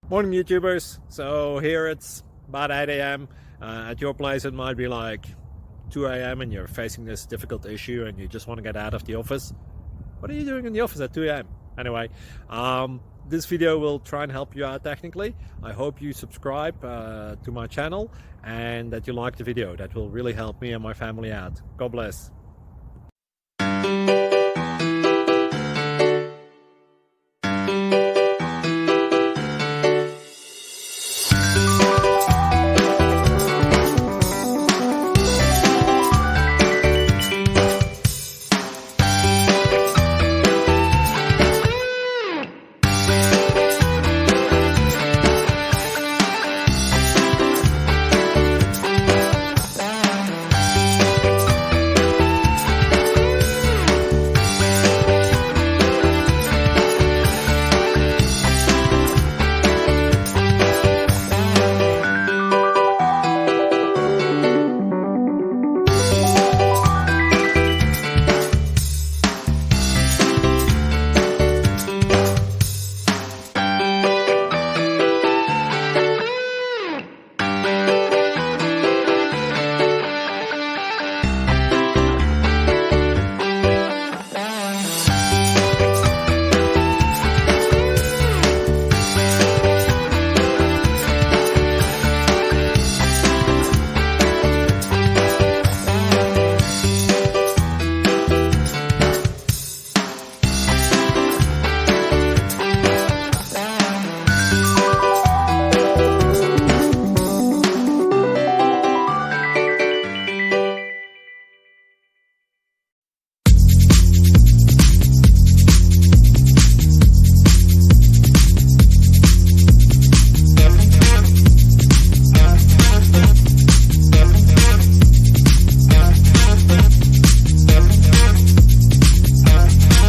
Morning YouTubers. So here it's about 8 a.m. At your place it might be like 2 a.m. and you're facing this difficult issue and you just want to get out of the office. What are you doing in the office at 2 a.m.? Anyway, this video will try and help you out technically. I hope you subscribe to my channel and that you like the video. That will really help me and my family out. God bless.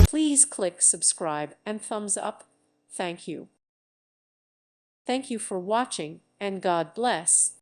Please click subscribe and thumbs up. Thank you. Thank you for watching, and God bless.